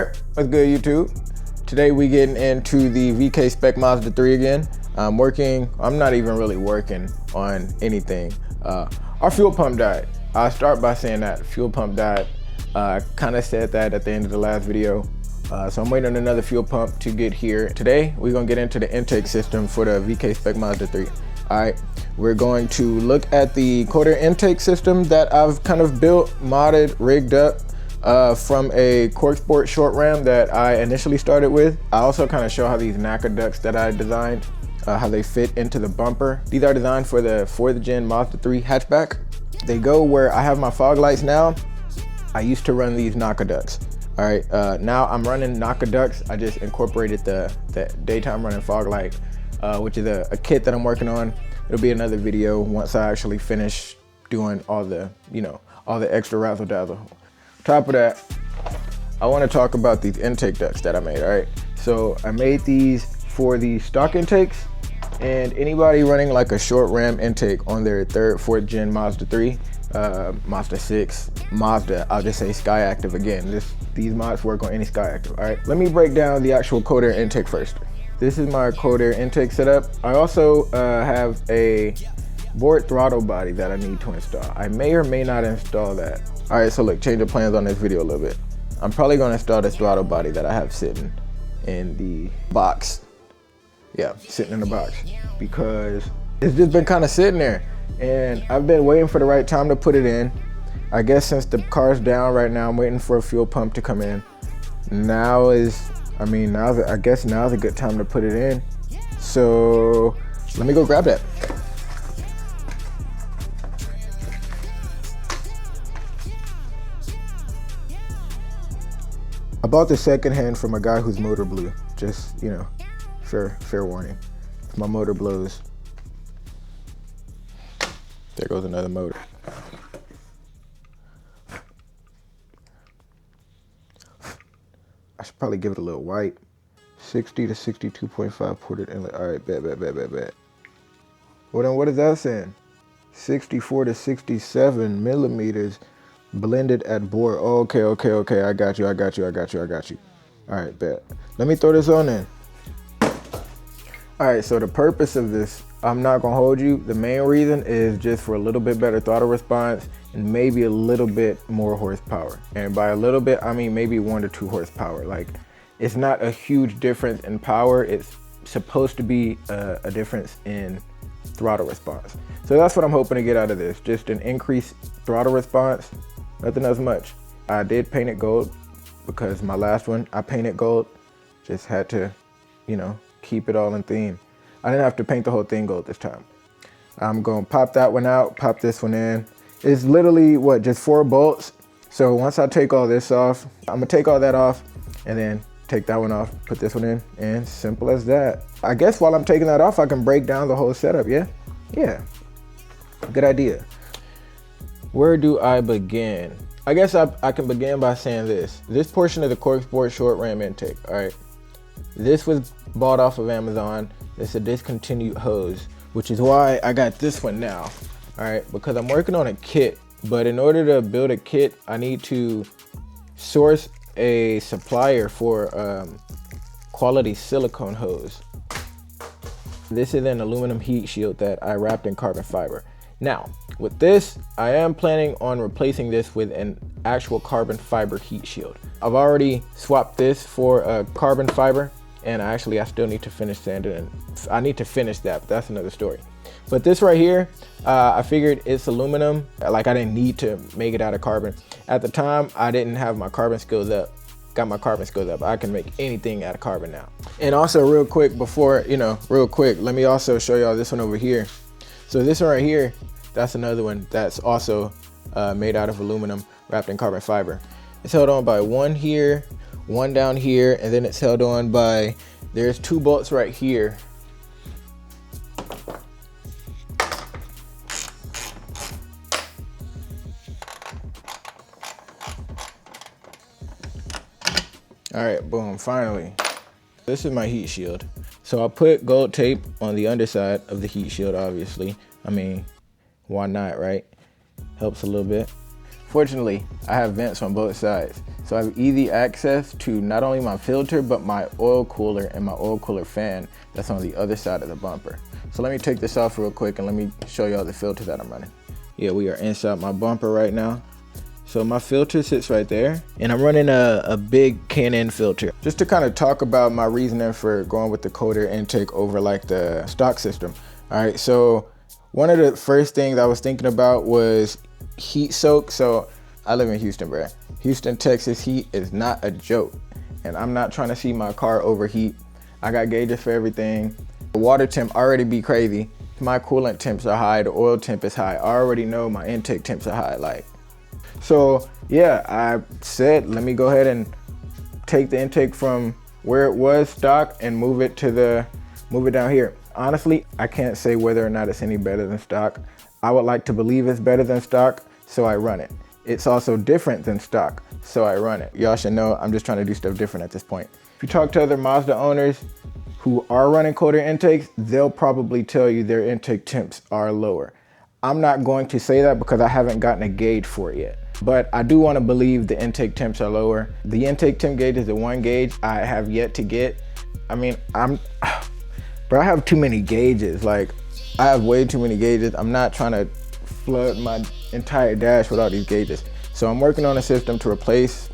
Alright, what's good YouTube? Today we getting into the VK-SPEC Mazda 3 again. I'm not even really working on anything. Our fuel pump died. I'll start by saying that fuel pump died. I kind of said that at the end of the last video. So I'm waiting on another fuel pump to get here. Today, we're gonna get into the intake system for the VK-SPEC Mazda 3. All right, we're going to look at the quarter intake system that I've kind of built, modded, rigged up from a CONCEPTS short ram that I initially started with. I also kind of show how these NACA ducts that I designed, how they fit into the bumper. These are designed for the 4th gen Mazda 3 hatchback. They go where I have my fog lights now. I used to run these NACA ducts. All right, now I'm running NACA ducts. I just incorporated the daytime running fog light, which is a kit that I'm working on. It'll be another video once I actually finish doing all the, all the extra razzle dazzle. Top of that, I want to talk about these intake ducts that I made. All right, so I made these for the stock intakes, and anybody running like a short ram intake on their 3rd, 4th gen Mazda 3, Mazda 6, Mazda, I'll just say Skyactiv again. These mods work on any Skyactiv. All right, let me break down the actual cold air intake first. This is my cold air intake setup. I also have a board throttle body that I need to install. I may or may not install that. All right, so look, change of plans on this video a little bit. I'm probably gonna install this throttle body that I have sitting in the box. Yeah, sitting in the box, because it's just been kind of sitting there. And I've been waiting for the right time to put it in. I guess since the car's down right now, I'm waiting for a fuel pump to come in. I guess now's a good time to put it in. So let me go grab that. I bought this secondhand from a guy whose motor blew. Just, fair warning. If my motor blows, there goes another motor. I should probably give it a little wipe. 60 to 62.5 ported inlet. All right, bet. Well then, what is that saying? 64 to 67 millimeters blended at bore. Okay. I got you. All right, bet. Let me throw this on in. All right, so the purpose of this, I'm not gonna hold you. The main reason is just for a little bit better throttle response and maybe a little bit more horsepower. And by a little bit, I mean maybe 1 to 2 horsepower. Like, it's not a huge difference in power. It's supposed to be a difference in throttle response. So that's what I'm hoping to get out of this. Just an increased throttle response, nothing as much. I did paint it gold because my last one, I painted gold. Just had to, keep it all in theme. I didn't have to paint the whole thing gold this time. I'm gonna pop that one out, pop this one in. It's literally, just 4 bolts. So once I take all this off, I'm gonna take all that off and then take that one off, put this one in, and simple as that. I guess while I'm taking that off, I can break down the whole setup, yeah? Yeah, good idea. Where do I begin? I guess I can begin by saying this. This portion of the CONCEPTS short ram intake, all right? This was bought off of Amazon. It's a discontinued hose, which is why I got this one now, all right? Because I'm working on a kit, but in order to build a kit, I need to source a supplier for quality silicone hose. This is an aluminum heat shield that I wrapped in carbon fiber. Now, with this, I am planning on replacing this with an actual carbon fiber heat shield. I've already swapped this for a carbon fiber, and I still need to finish sanding, and I need to finish that, but that's another story. But this right here, I figured it's aluminum. Like, I didn't need to make it out of carbon. At the time, I didn't have my carbon skills up. Got my carbon skills up. I can make anything out of carbon now. And also real quick, let me also show y'all this one over here. So this one right here, that's another one that's also made out of aluminum wrapped in carbon fiber. It's held on by one here, one down here, and then it's held on by, there's 2 bolts right here. All right, boom, finally. This is my heat shield. So I put gold tape on the underside of the heat shield, obviously. I mean, why not, right? Helps a little bit. Fortunately, I have vents on both sides, so I have easy access to not only my filter, but my oil cooler and my oil cooler fan that's on the other side of the bumper. So let me take this off real quick and let me show y'all the filter that I'm running. Yeah, we are inside my bumper right now. So my filter sits right there, and I'm running a big K&N filter. Just to kind of talk about my reasoning for going with the colder intake over like the stock system. All right, so one of the first things I was thinking about was heat soak. So I live in Houston, bro. Houston, Texas heat is not a joke. And I'm not trying to see my car overheat. I got gauges for everything. The water temp already be crazy. My coolant temps are high, the oil temp is high. I already know my intake temps are high. Like, so yeah, I said, let me go ahead and take the intake from where it was stock and move it down here. Honestly, I can't say whether or not it's any better than stock. I would like to believe it's better than stock, so I run it. It's also different than stock, so I run it. Y'all should know I'm just trying to do stuff different at this point. If you talk to other Mazda owners who are running colder intakes, they'll probably tell you their intake temps are lower. I'm not going to say that because I haven't gotten a gauge for it yet. But I do want to believe the intake temps are lower. The intake temp gauge is the one gauge I have yet to get. I mean, bro, I have too many gauges. Like, I have way too many gauges. I'm not trying to flood my entire dash with all these gauges. So I'm working on a system to replace,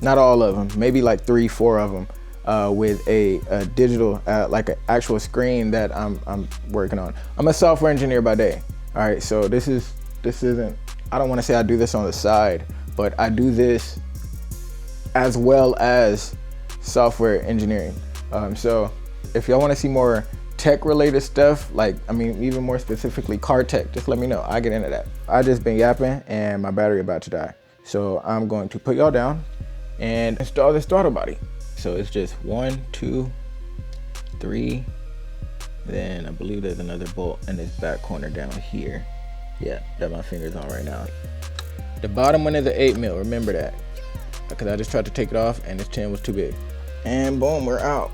not all of them, maybe like 3-4 of them with a digital, like an actual screen that I'm working on. I'm a software engineer by day. All right, so this isn't, I don't want to say I do this on the side, but I do this as well as software engineering. So if y'all want to see more tech related stuff, like, I mean, even more specifically car tech, just let me know. I get into that. I just been yapping and my battery about to die. So I'm going to put y'all down and install this throttle body. So it's just 1, 2, 3. Then I believe there's another bolt in this back corner down here. Yeah, that my finger's on right now. The bottom one is an 8mm, remember that. Because I just tried to take it off and this 10 was too big. And boom, we're out.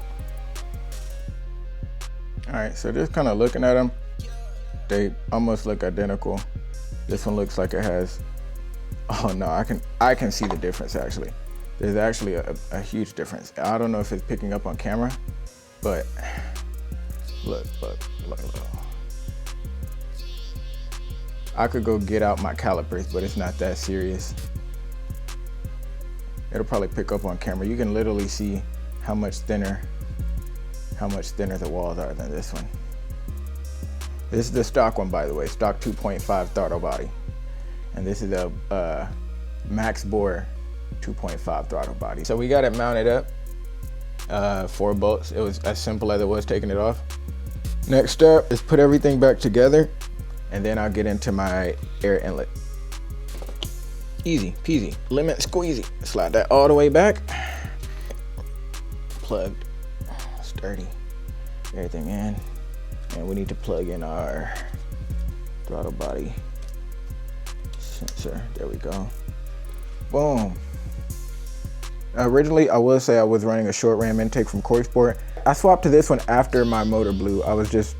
All right, so just kind of looking at them, they almost look identical. This one looks like it has, oh no, I can see the difference actually. There's actually a huge difference. I don't know if it's picking up on camera, but look. I could go get out my calipers, but it's not that serious. It'll probably pick up on camera. You can literally see how much thinner the walls are than this one. This is the stock one, by the way, stock 2.5 throttle body. And this is a MaxBore 2.5 throttle body. So we got it mounted up, 4 bolts. It was as simple as it was taking it off. Next up is put everything back together, and then I'll get into my air inlet. Easy peasy, lemon squeezy. Slide that all the way back. Plugged, sturdy, everything in. And we need to plug in our throttle body sensor. There we go. Boom. Originally, I will say I was running a short ram intake from KONCEPTS. I swapped to this one after my motor blew. I was just,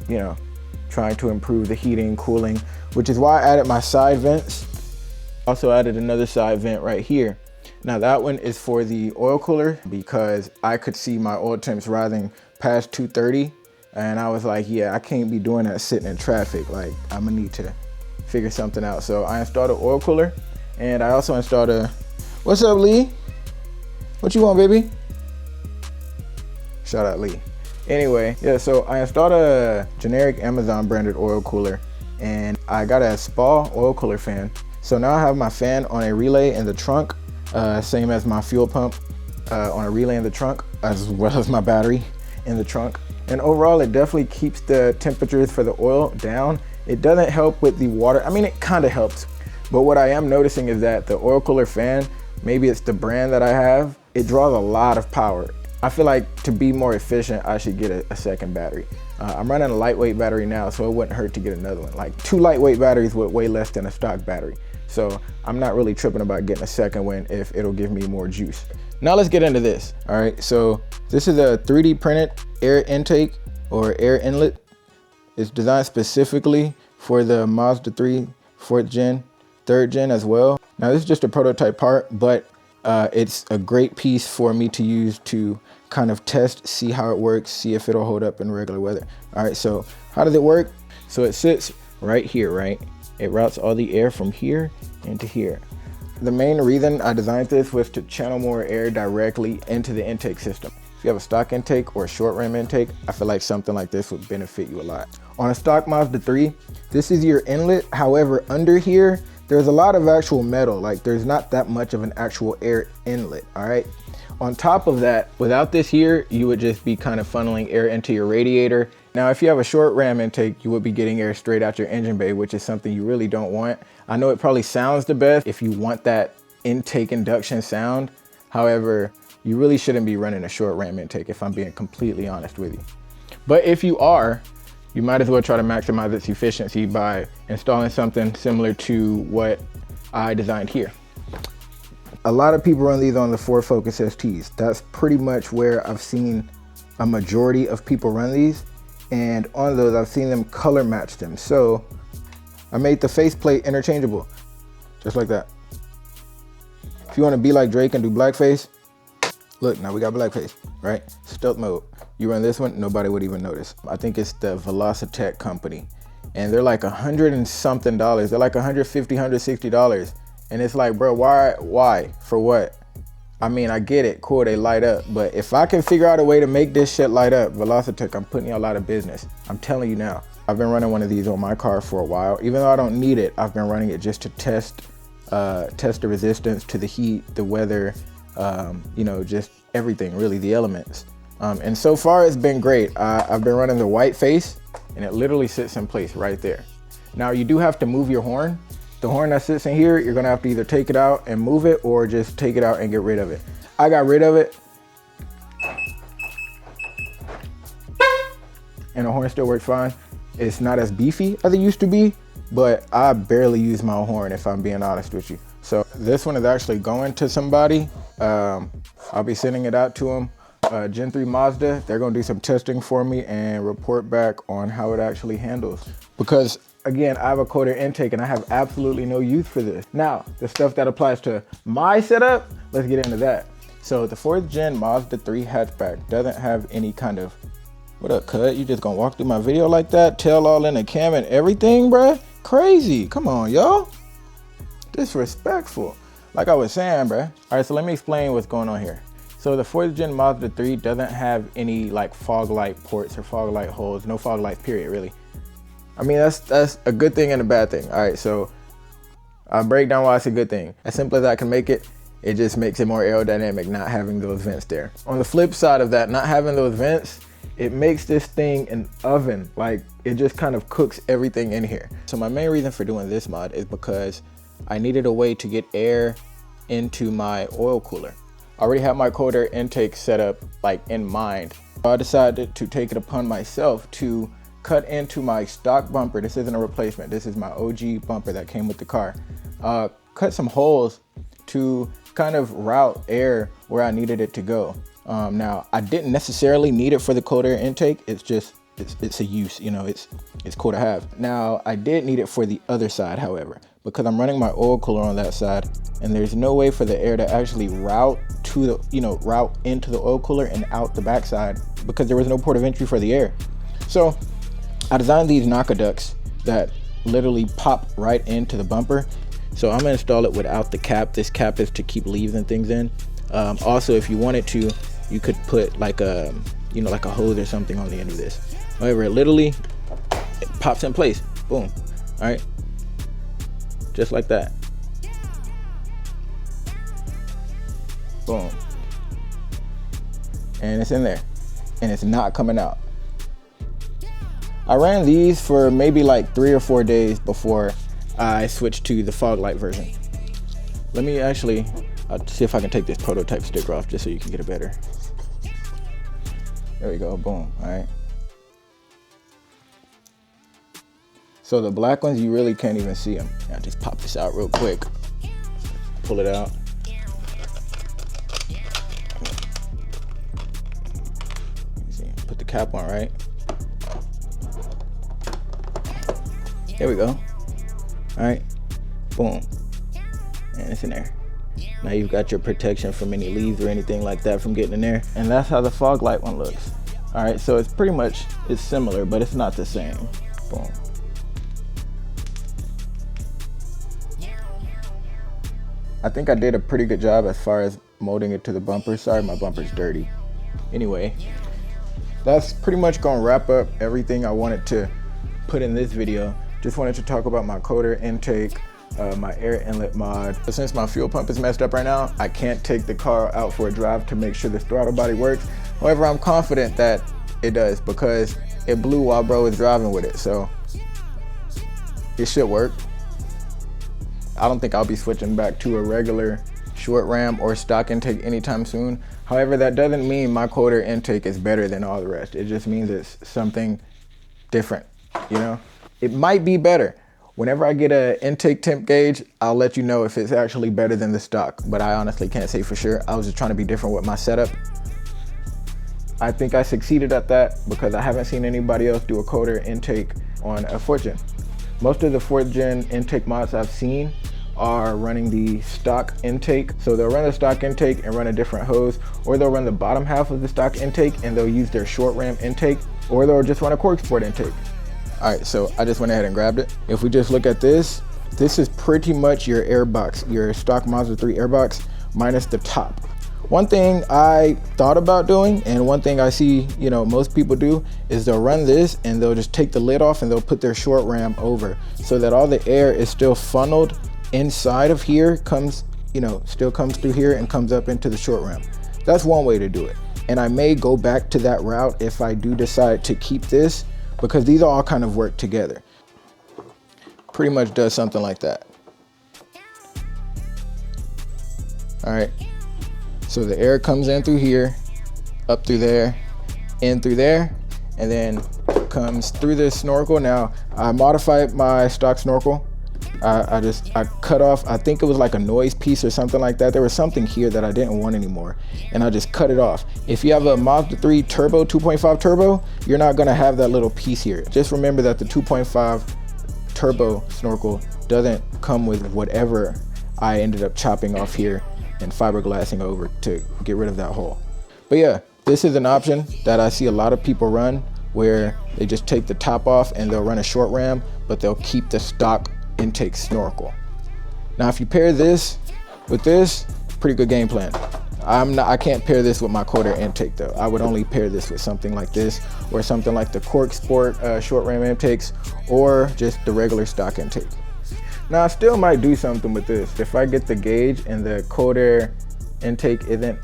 trying to improve the heating, cooling, which is why I added my side vents. Also added another side vent right here. Now that one is for the oil cooler because I could see my oil temps rising past 230. And I was like, yeah, I can't be doing that sitting in traffic. Like, I'm gonna need to figure something out. So I installed an oil cooler, and I also installed what's up, Lee? What you want, baby? Shout out, Lee. Anyway, yeah, so I installed a generic Amazon branded oil cooler, and I got a SPA oil cooler fan. So now I have my fan on a relay in the trunk, same as my fuel pump on a relay in the trunk, as well as my battery in the trunk. And overall, it definitely keeps the temperatures for the oil down. It doesn't help with the water. I mean, it kind of helps. But what I am noticing is that the oil cooler fan, maybe it's the brand that I have, it draws a lot of power. I feel like to be more efficient, I should get a second battery. I'm running a lightweight battery now, so it wouldn't hurt to get another one. Like 2 lightweight batteries would weigh less than a stock battery. So I'm not really tripping about getting a second one if it'll give me more juice. Now let's get into this. All right, so this is a 3D printed air intake or air inlet. It's designed specifically for the Mazda 3 4th gen 3rd gen as well. Now this is just a prototype part, but it's a great piece for me to use to kind of test, see how it works, see if it'll hold up in regular weather. All right, so how does it work? So it sits right here, right? It routes all the air from here into here. The main reason I designed this was to channel more air directly into the intake system. If you have a stock intake or a short ram intake, I feel like something like this would benefit you a lot. On a stock Mazda 3, this is your inlet. However, under here, there's a lot of actual metal. Like there's not that much of an actual air inlet, all right? On top of that, without this here, you would just be kind of funneling air into your radiator. Now, if you have a short ram intake, you would be getting air straight out your engine bay, which is something you really don't want. I know it probably sounds the best if you want that intake induction sound. However, you really shouldn't be running a short ram intake if I'm being completely honest with you. But if you are, you might as well try to maximize its efficiency by installing something similar to what I designed here. A lot of people run these on the Ford Focus STs. That's pretty much where I've seen a majority of people run these. And on those, I've seen them color match them. So I made the faceplate interchangeable, just like that. If you want to be like Drake and do blackface, look, now we got blackface, right? Stealth mode. You run this one, nobody would even notice. I think it's the Velocitech company. And they're like $100 and something. They're like $150, $160. And it's like, bro, why? For what? I mean, I get it, cool, they light up. But if I can figure out a way to make this shit light up, Velocitech, I'm putting y'all out of business. I'm telling you now. I've been running one of these on my car for a while. Even though I don't need it, I've been running it just to test the resistance to the heat, the weather, you know, just everything, really, the elements. And so far it's been great. I've been running the white face and it literally sits in place right there. Now you do have to move your horn. The horn that sits in here, you're gonna have to either take it out and move it or just take it out and get rid of it. I got rid of it. And the horn still works fine. It's not as beefy as it used to be, but I barely use my horn if I'm being honest with you. So this one is actually going to somebody. I'll be sending it out to them. Gen 3 Mazda, they're gonna do some testing for me and report back on how it actually handles. Because again, I have a quarter intake and I have absolutely no use for this. Now, the stuff that applies to my setup, let's get into that. So the 4th gen Mazda 3 hatchback doesn't have any kind of, what up, cut? You just gonna walk through my video like that? Tail all in the cam and everything, bruh? Crazy, come on, y'all. Disrespectful. Like I was saying, bruh. All right, so let me explain what's going on here. So the 4th gen Mazda 3 doesn't have any like fog light ports or fog light holes, no fog light period, really. I mean, that's a good thing and a bad thing. All right, so I'll break down why it's a good thing. As simple as I can make it, it just makes it more aerodynamic not having those vents there. On the flip side of that, not having those vents, it makes this thing an oven. Like it just kind of cooks everything in here. So my main reason for doing this mod is because I needed a way to get air into my oil cooler. I already have my cold air intake set up like in mind. I decided to take it upon myself to cut into my stock bumper. This isn't a replacement. This is my OG bumper that came with the car. Cut some holes to kind of route air where I needed it to go. Now, I didn't necessarily need it for the cold air intake. It's just, it's a use, you know, it's cool to have. Now, I did need it for the other side, however, because I'm running my oil cooler on that side and there's no way for the air to actually route to the, you know, route into the oil cooler and out the backside because there was no port of entry for the air. So I designed these knocker ducts that literally pop right into the bumper. So I'm gonna install it without the cap. This cap is to keep leaves and things in. Also, if you wanted to, you could put like a, you know, like a hose or something on the end of this. However, it pops in place, boom, all right? Just like that. Boom. And it's in there and it's not coming out. I ran these for maybe like 3 or 4 days before I switched to the fog light version. Let me actually, I'll see if I can take this prototype sticker off just so you can get it better. There we go, boom, all right. So the black ones, you really can't even see them. I'll just pop this out real quick. Pull it out. Put the cap on, right? There we go. All right. boom, and it's in there. Now you've got your protection from any leaves or anything like that from getting in there. And that's how the fog light one looks. All right, so it's pretty much, it's similar, but it's not the same. Boom. I think I did a pretty good job as far as molding it to the bumper. Sorry, my bumper's dirty. Anyway, that's pretty much gonna wrap up everything I wanted to put in this video. Just wanted to talk about my coder intake, my air inlet mod. Since my fuel pump is messed up right now, I can't take the car out for a drive to make sure the throttle body works. However, I'm confident that it does because it blew while bro was driving with it, so it should work. I don't think I'll be switching back to a regular short ram or stock intake anytime soon. However, that doesn't mean my coder intake is better than all the rest. It just means it's something different, you know? It might be better. Whenever I get an intake temp gauge, I'll let you know if it's actually better than the stock, but I honestly can't say for sure. I was just trying to be different with my setup. I think I succeeded at that because I haven't seen anybody else do a coder intake on a 4th gen. Most of the 4th gen intake mods I've seen are running the stock intake. So they'll run the stock intake and run a different hose, or they'll run the bottom half of the stock intake and they'll use their short ram intake, or they'll just run a cork sport intake. All right, so I just went ahead and grabbed it. If we just look at this is pretty much your air box, your stock Mazda 3 air box minus the top. One thing I thought about doing, and one thing I see, you know, most people do, is they'll run this and they'll just take the lid off and they'll put their short ram over so that all the air is still funneled inside of here, comes, you know, still comes through here and comes up into the short ram. That's one way to do it. And I may go back to that route if I do decide to keep this, because these all kind of work together. Pretty much does something like that. All right, so the air comes in through here, up through there, in through there, and then comes through this snorkel. Now, I modified my stock snorkel. I cut off, I think it was like a noise piece or something like that. There was something here that I didn't want anymore, and I just cut it off. If you have a Mazda 3 turbo, 2.5 turbo, you're not gonna have that little piece here. Just remember that the 2.5 turbo snorkel doesn't come with whatever I ended up chopping off here and fiberglassing over to get rid of that hole. But yeah, this is an option that I see a lot of people run, where they just take the top off and they'll run a short ram, but they'll keep the stock intake snorkel. Now, if you pair this with this, pretty good game plan. I can't pair this with my coder intake though. I would only pair this with something like this, or something like the Cork Sport short ram intakes, or just the regular stock intake. Now, I still might do something with this. If I get the gauge and the coder intake isn't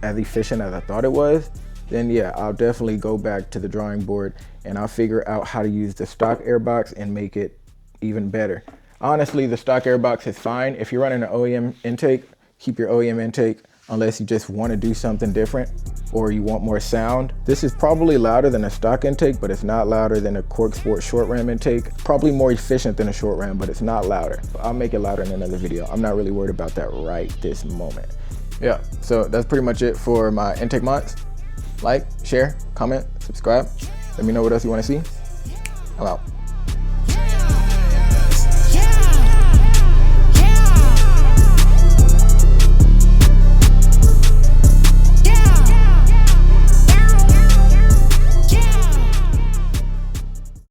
as efficient as I thought it was, then yeah, I'll definitely go back to the drawing board and I'll figure out how to use the stock airbox and make it even better. Honestly, the stock airbox is fine. If you're running an OEM intake, keep your OEM intake, unless you just want to do something different or you want more sound. This is probably louder than a stock intake, but it's not louder than a Cork Sport short ram intake. Probably more efficient than a short ram, but it's not louder. I'll make it louder in another video. I'm not really worried about that right this moment. Yeah, so that's pretty much it for my intake mods. Like, share, comment, subscribe. Let me know what else you want to see. I'm out.